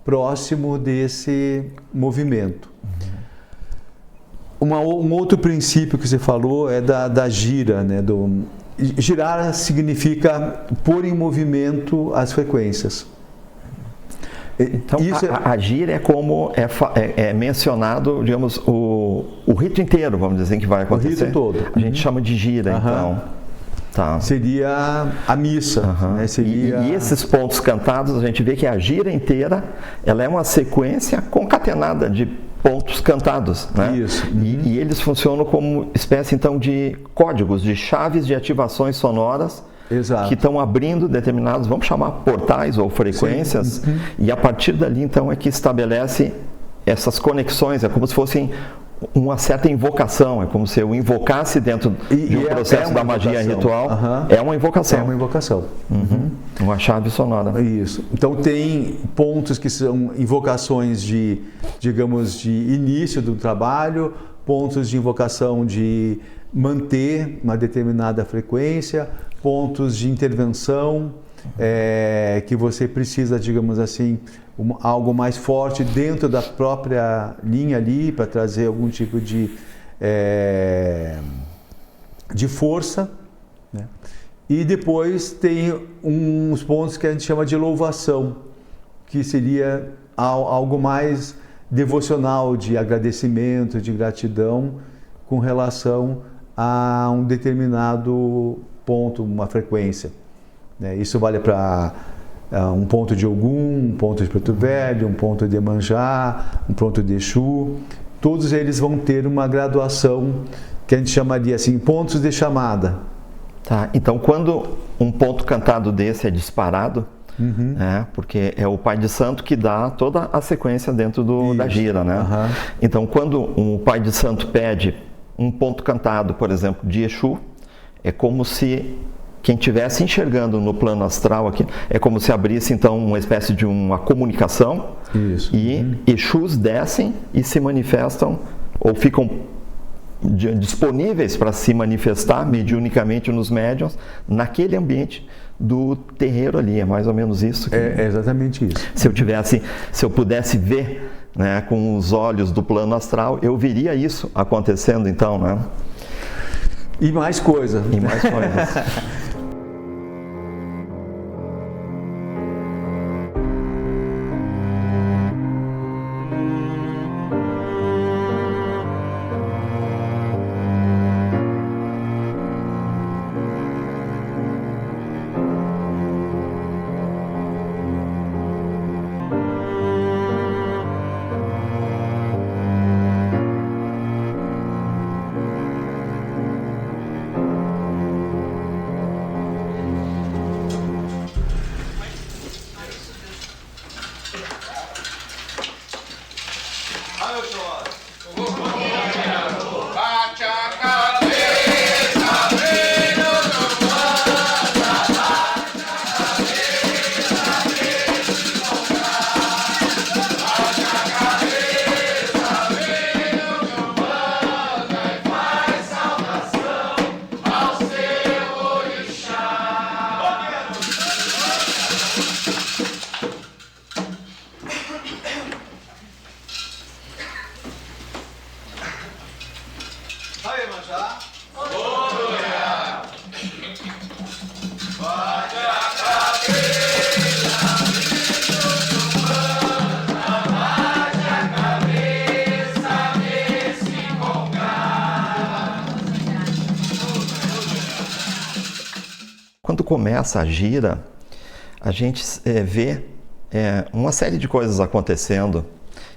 próximo desse movimento. Um outro princípio que você falou é da gira, né? Girar significa pôr em movimento as frequências. Então, a gira é como é mencionado, digamos, o rito inteiro, vamos dizer, que vai acontecer. O rito todo. A gente chama de gira, então. Tá. Seria a missa. Né? Seria... E esses pontos cantados, a gente vê que a gira inteira, ela é uma sequência concatenada de pontos cantados, né? Isso. E eles funcionam como espécie, então, de códigos, de chaves de ativações sonoras. Exato. Que estão abrindo determinados, vamos chamar portais ou frequências, e a partir dali, então, é que estabelece essas conexões, é como se fossem uma certa invocação, é como se eu invocasse dentro de um processo da magia ritual, é uma invocação. É uma invocação. Uma chave sonora. Isso. Então tem pontos que são invocações de, digamos, de início do trabalho, pontos de invocação de manter uma determinada frequência, pontos de intervenção, que você precisa, digamos assim, algo mais forte dentro da própria linha ali, para trazer algum tipo de força, né? E depois tem uns pontos que a gente chama de louvação, que seria algo mais devocional, de agradecimento, de gratidão, com relação a um determinado ponto, uma frequência. né? Isso vale para um ponto de Ogum, um ponto de Preto Velho, um ponto de Iemanjá, um ponto de Exu. Todos eles vão ter uma graduação que a gente chamaria assim, pontos de chamada. Tá, então quando um ponto cantado desse é disparado, porque é o pai de santo que dá toda a sequência dentro da gira, né? Então quando o pai de santo pede um ponto cantado, por exemplo, de Exu, é como se quem estivesse enxergando no plano astral aqui, é como se abrisse então uma espécie de uma comunicação. Isso. E Exus descem e se manifestam ou ficam disponíveis para se manifestar mediunicamente nos médiuns naquele ambiente do terreiro ali. É mais ou menos isso. É exatamente isso. Se eu pudesse ver, né, com os olhos do plano astral, eu veria isso acontecendo então, né? E mais coisa. E mais coisas. Quando começa a gira, a gente vê uma série de coisas acontecendo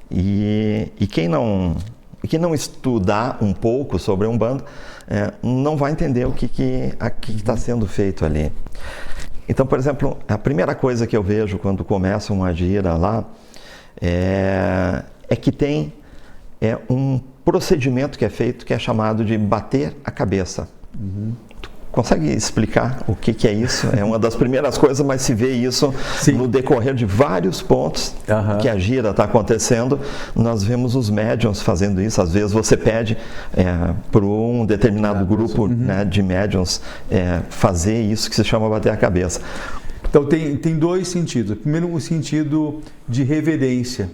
e quem não estudar um pouco sobre a Umbanda não vai entender o que está sendo feito ali. Então, por exemplo, a primeira coisa que eu vejo quando começa uma gira lá é que tem um procedimento que é feito que é chamado de bater a cabeça. Consegue explicar o que é isso? É uma das primeiras coisas, mas se vê isso no decorrer de vários pontos que a gira está acontecendo. Nós vemos os médiuns fazendo isso. Às vezes você pede para um determinado grupo, né, de médiuns fazer isso que se chama bater a cabeça. Então tem dois sentidos. Primeiro, o sentido de reverência,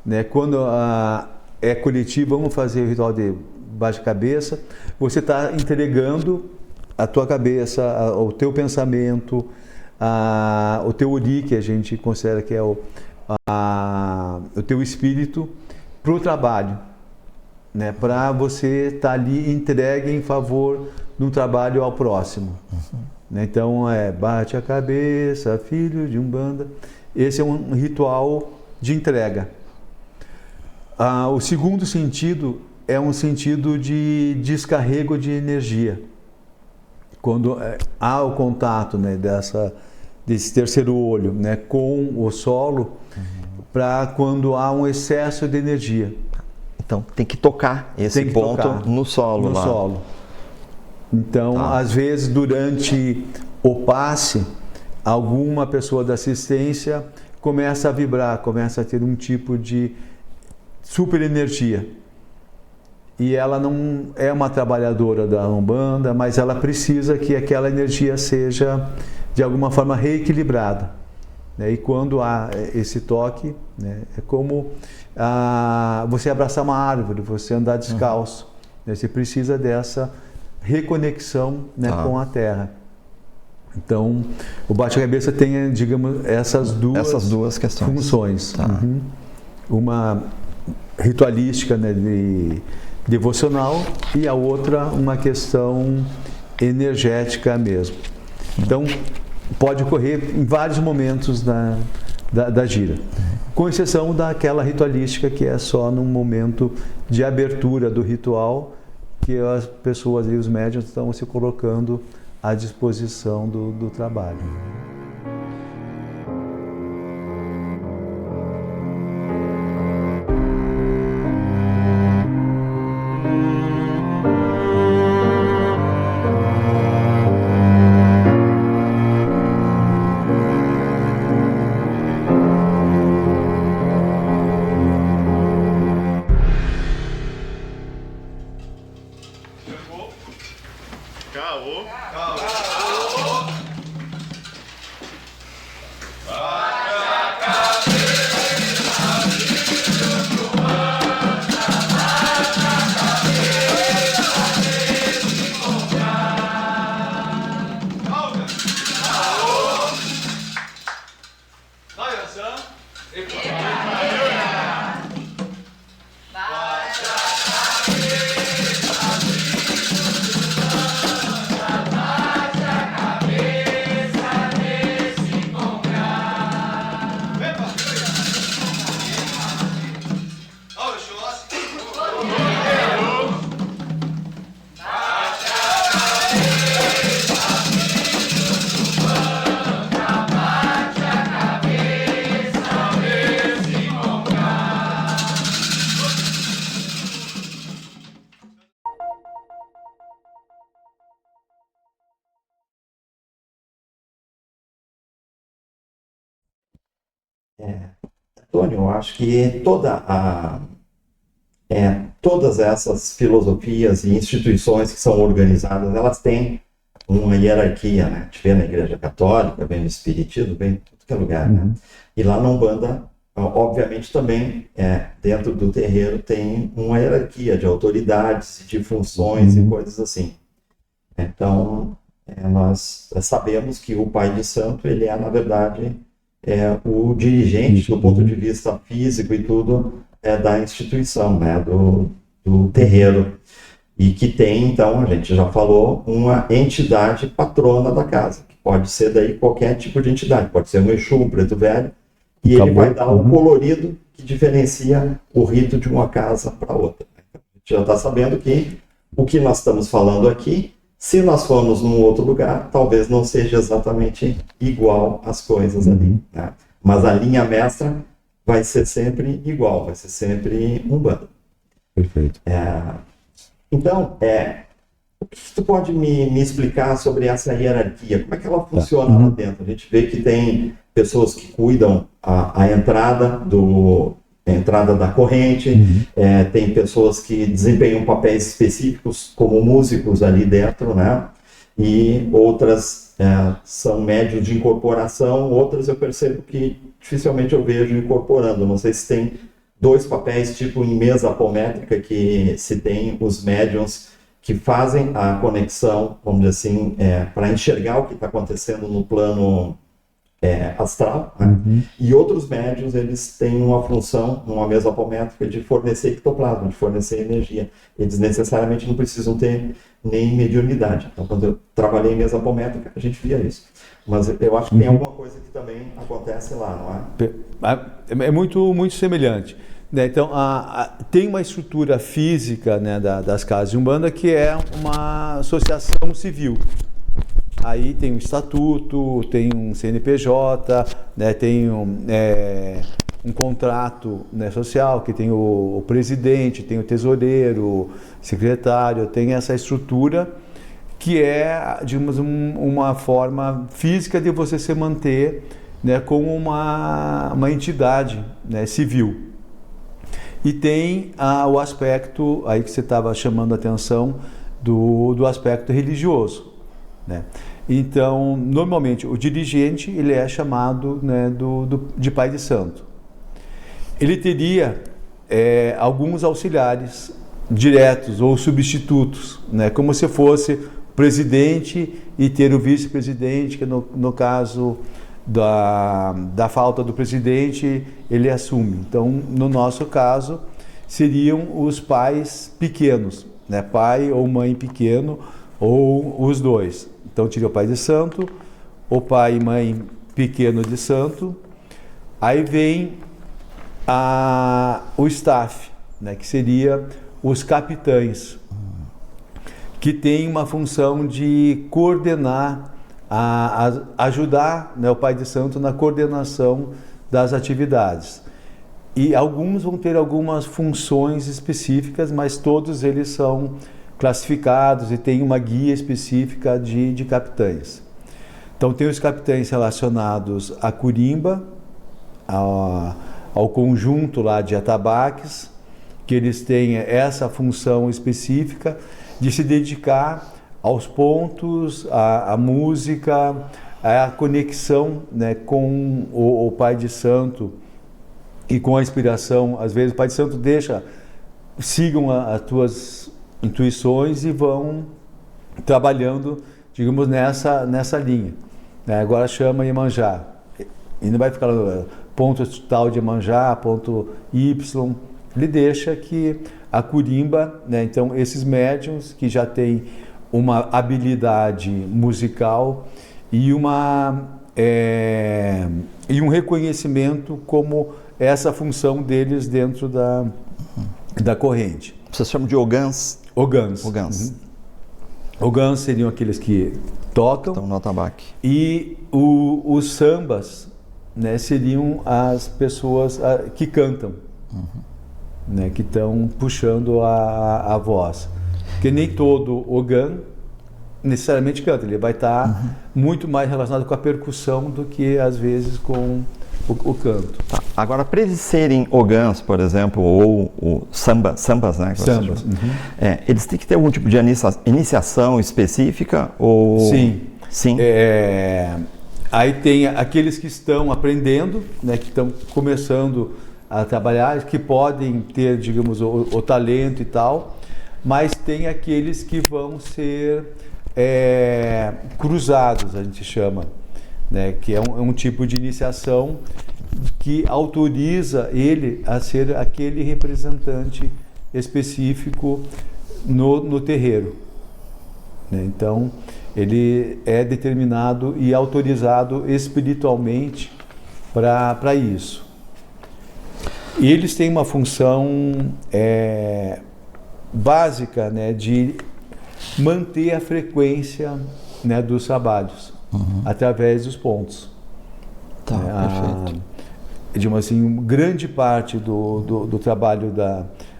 né? Quando é coletivo, vamos fazer o ritual de bate-cabeça, você está entregando a tua cabeça, o teu pensamento, o teu ori, que a gente considera que é o teu espírito, para o trabalho, né? Para você estar ali entregue em favor de um trabalho ao próximo. Né? Então, bate a cabeça, filho de Umbanda. Esse é um ritual de entrega. O segundo sentido é um sentido de descarrego de energia. Quando há o contato, né, desse terceiro olho, né, com o solo, para quando há um excesso de energia. Então tem que tocar esse ponto no solo. No solo. Então, às vezes, durante o passe, alguma pessoa da assistência começa a vibrar, começa a ter um tipo de super energia. E ela não é uma trabalhadora da Umbanda, mas ela precisa que aquela energia seja, de alguma forma, reequilibrada. Né? E quando há esse toque, né, é como você abraçar uma árvore, você andar descalço. Né? Você precisa dessa reconexão, né, com a terra. Então, o bate-cabeça tem, digamos, essas duas questões, funções. Uma ritualística, né, devocional, e a outra uma questão energética mesmo. Então, pode ocorrer em vários momentos da gira, com exceção daquela ritualística que é só num momento de abertura do ritual, que as pessoas e os médiuns estão se colocando à disposição do trabalho. Antônio, eu acho que todas essas filosofias e instituições que são organizadas, elas têm uma hierarquia, né? A gente vê na Igreja Católica, vem no Espiritismo, vem em tudo que é lugar, né? E lá na Umbanda, obviamente também, dentro do terreiro tem uma hierarquia de autoridades, de funções e coisas assim. Então, nós sabemos que o Pai de Santo, ele na verdade, o dirigente do ponto de vista físico e tudo da instituição, né, do terreiro, e que tem, então, a gente já falou, uma entidade patrona da casa, que pode ser daí qualquer tipo de entidade, pode ser um Exu, um Preto Velho, e ele vai dar um colorido que diferencia o rito de uma casa para outra. A gente já está sabendo que o que nós estamos falando aqui, se nós formos num outro lugar, talvez não seja exatamente igual as coisas ali, né? Mas a linha mestra vai ser sempre igual, vai ser sempre Umbanda. Perfeito. Então, o que tu pode me explicar sobre essa hierarquia? Como é que ela funciona lá dentro? A gente vê que tem pessoas que cuidam a entrada da corrente, tem pessoas que desempenham papéis específicos como músicos ali dentro, né? E outras são médios de incorporação, outras eu percebo que dificilmente eu vejo incorporando. Não sei se tem dois papéis, tipo em mesa apométrica, que se tem os médiums que fazem a conexão, vamos dizer assim, para enxergar o que está acontecendo no plano astral, né? E outros médiuns, eles têm uma função, numa mesa apométrica, de fornecer ectoplasma, de fornecer energia. Eles necessariamente não precisam ter nem mediunidade. Então, quando eu trabalhei em mesa apométrica, a gente via isso. Mas eu acho que tem alguma coisa que também acontece lá, não é? É muito, muito semelhante. Então, tem uma estrutura física, né, das casas de Umbanda, que é uma associação civil. Aí tem um estatuto, tem um CNPJ, né, tem um contrato, né, social, que tem o presidente, tem o tesoureiro, secretário, tem essa estrutura que é, digamos, uma forma física de você se manter, né, como uma entidade, né, civil. E tem o aspecto, aí que você estava chamando a atenção, do aspecto religioso, né? Então, normalmente, o dirigente, ele é chamado, né, de pai de santo. Ele teria alguns auxiliares diretos ou substitutos, né, como se fosse presidente e ter o vice-presidente, que no caso da falta do presidente, ele assume. Então, no nosso caso, seriam os pais pequenos, né, pai ou mãe pequeno, ou os dois. Então, teria o pai de santo, o pai e mãe pequeno de santo, aí vem o staff, né, que seria os capitães, que tem uma função de coordenar, ajudar, né, o pai de santo na coordenação das atividades. E alguns vão ter algumas funções específicas, mas todos eles são classificados e tem uma guia específica de capitães. Então tem os capitães relacionados à curimba, ao conjunto lá de atabaques, que eles têm essa função específica de se dedicar aos pontos, à música, à conexão, né, com o pai de santo e com a inspiração. Às vezes o pai de santo sigam as tuas intuições e vão trabalhando, digamos, nessa linha. Agora chama Iemanjá. E não vai ficar ponto tal de Iemanjá, ponto Y. Ele deixa que a curimba, né, então esses médiuns que já têm uma habilidade musical e um reconhecimento como essa função deles dentro da corrente. Vocês chamam de ogãs? Ogãs. Ogãs. Ogãs seriam aqueles que tocam. Estão no atabaque. E os sambas, né, seriam as pessoas que cantam, né, que estão puxando a voz. Porque nem todo ogã necessariamente canta, ele vai estar muito mais relacionado com a percussão do que às vezes com o canto. Tá. Agora, para eles serem ogãs, por exemplo, ou sambas, né? Sambas. Eles têm que ter algum tipo de iniciação específica? Ou... Sim. Aí tem aqueles que estão aprendendo, né, que estão começando a trabalhar, que podem ter, digamos, o talento e tal, mas tem aqueles que vão ser cruzados, a gente chama, né, que é um tipo de iniciação que autoriza ele a ser aquele representante específico no terreiro, né? Então, ele é determinado e autorizado espiritualmente para isso. E eles têm uma função básica, né, de manter a frequência, né, dos trabalhos através dos pontos. Tá, perfeito. Digamos assim, grande parte do trabalho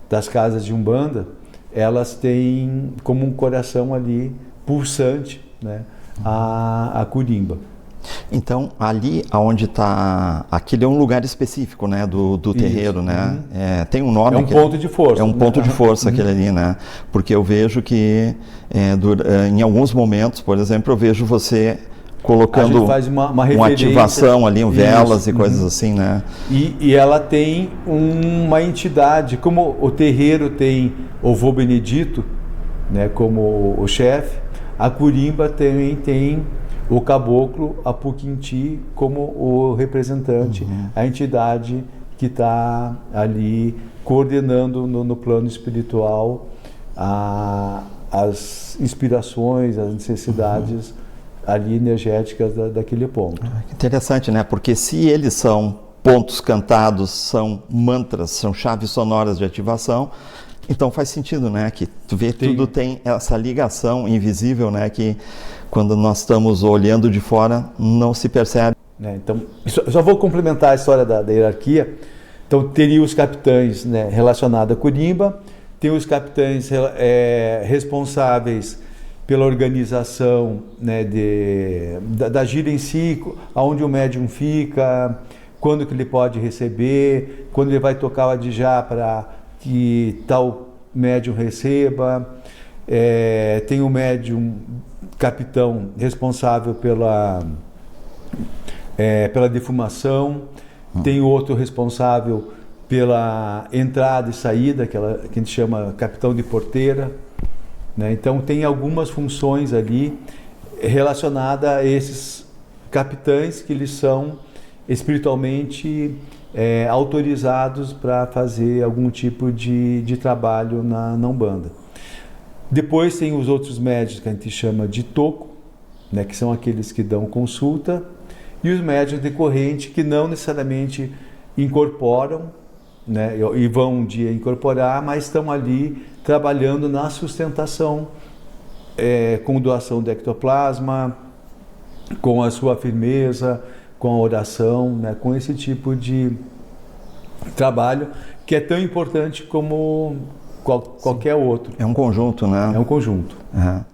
das casas de Umbanda, elas têm como um coração ali pulsante, né, a curimba. Então, ali onde está... Aquele é um lugar específico, né, do terreiro, né? Tem um nome... É um ponto de força. É um ponto de força aquele ali, né? Porque eu vejo que em alguns momentos, por exemplo, eu vejo você colocando faz uma ativação ali, velas e coisas assim, né? E ela tem uma entidade, como o terreiro tem o vô Benedito, né, como o chefe, a curimba também tem o caboclo Apuquinti como o representante, a entidade que está ali coordenando no plano espiritual as inspirações, as necessidades ali energéticas daquele ponto. Interessante, né? Porque se eles são pontos cantados, são mantras, são chaves sonoras de ativação, então faz sentido, né? Que tu vê, tudo tem essa ligação invisível, né? Que quando nós estamos olhando de fora, não se percebe. Então, eu só vou complementar a história da hierarquia. Então, teria os capitães, né, relacionados à curimba, tem os capitães responsáveis pela organização, né, da gira em si, aonde o médium fica, quando que ele pode receber, quando ele vai tocar o adijá para que tal médium receba. Tem o médium capitão responsável pela defumação, tem outro responsável pela entrada e saída, que a gente chama capitão de porteira, né? Então tem algumas funções ali relacionadas a esses capitães que eles são espiritualmente autorizados para fazer algum tipo de trabalho na Umbanda. Depois tem os outros médios que a gente chama de toco, né, que são aqueles que dão consulta, e os médiuns de corrente, que não necessariamente incorporam, né, e vão um dia incorporar, mas estão ali trabalhando na sustentação, com doação de ectoplasma, com a sua firmeza, com a oração, né, com esse tipo de trabalho que é tão importante como qualquer outro. É um conjunto, né? É um conjunto. Uhum.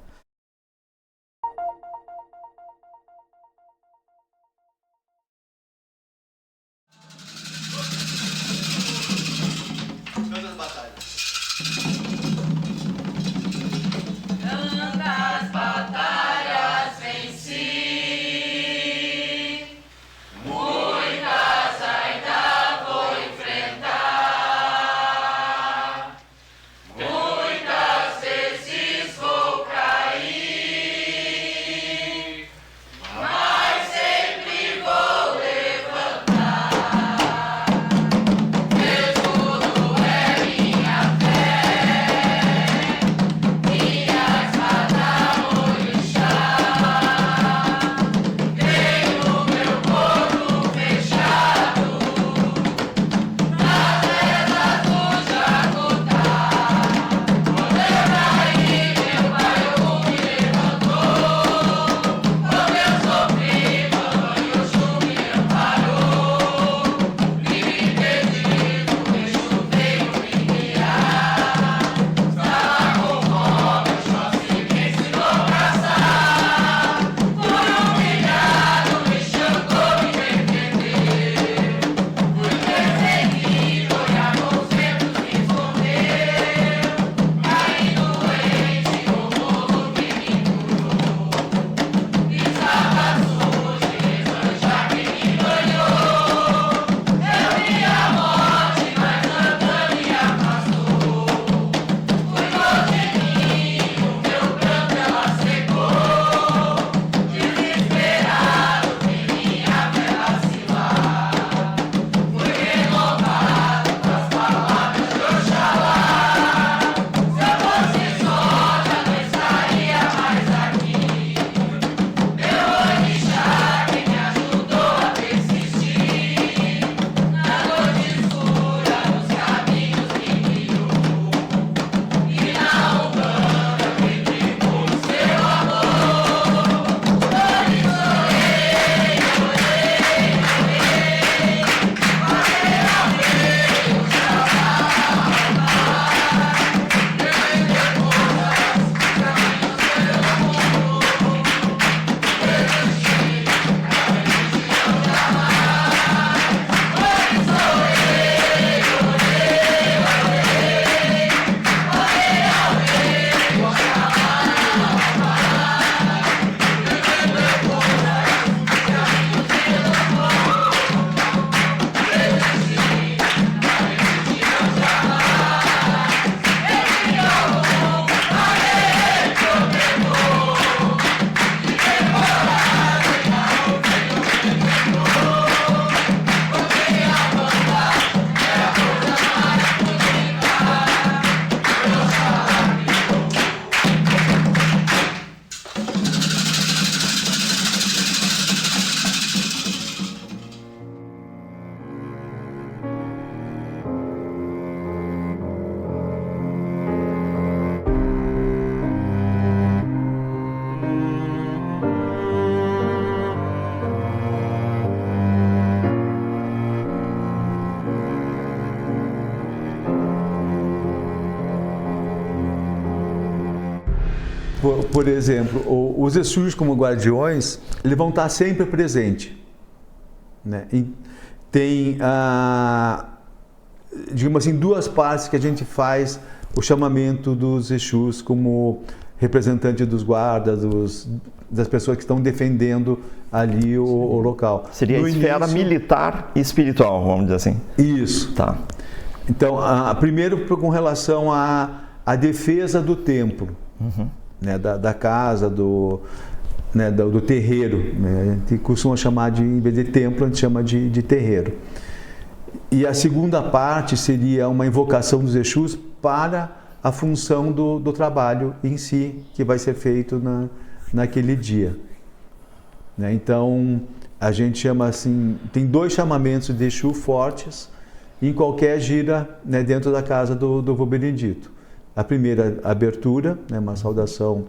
Por exemplo, os Exus como guardiões, eles vão estar sempre presentes, né? E tem, digamos assim, duas partes que a gente faz o chamamento dos Exus como representante dos guardas, das pessoas que estão defendendo ali o local. Seria a esfera militar e espiritual, vamos dizer assim. Isso. Tá. Então, primeiro com relação à defesa do templo, né, da casa, do terreiro. Né? A gente costuma chamar em vez de templo, a gente chama de terreiro. E a segunda parte seria uma invocação dos Exus para a função do trabalho em si, que vai ser feito naquele dia. né? Então, a gente chama assim, tem 2 chamamentos de Exu fortes em qualquer gira, né, dentro da casa do vô Benedito. A primeira, abertura, né, uma saudação,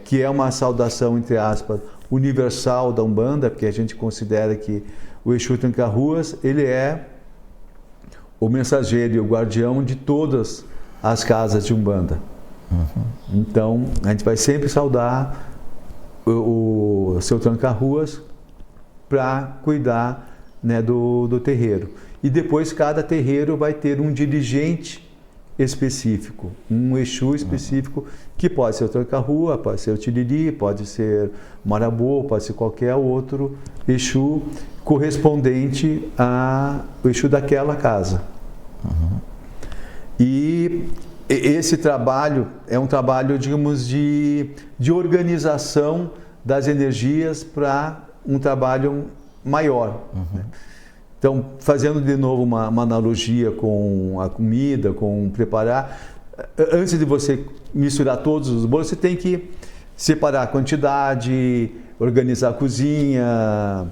que é uma saudação, entre aspas, universal da Umbanda, porque a gente considera que o Exu Tranca-Ruas, ele é o mensageiro e o guardião de todas as casas de Umbanda. Então, a gente vai sempre saudar o seu Tranca-Ruas para cuidar, né, do terreiro. E depois cada terreiro vai ter um dirigente específico, um Exu específico, que pode ser o Tranca-Rua, pode ser o Tiriri, pode ser Marabô, pode ser qualquer outro Exu correspondente ao Exu daquela casa. E esse trabalho é um trabalho, digamos, de organização das energias para um trabalho maior. Né? Então, fazendo de novo uma analogia com a comida, com preparar, antes de você misturar todos os bolos, você tem que separar a quantidade, organizar a cozinha,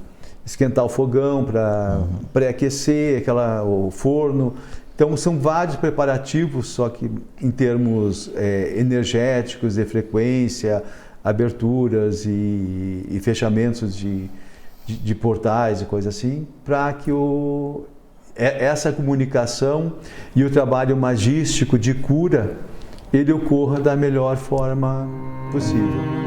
esquentar o fogão para pré-aquecer o forno. Então, são vários preparativos, só que em termos energéticos, de frequência, aberturas e fechamentos de portais e coisas assim, para que essa comunicação e o trabalho magístico de cura, ele ocorra da melhor forma possível.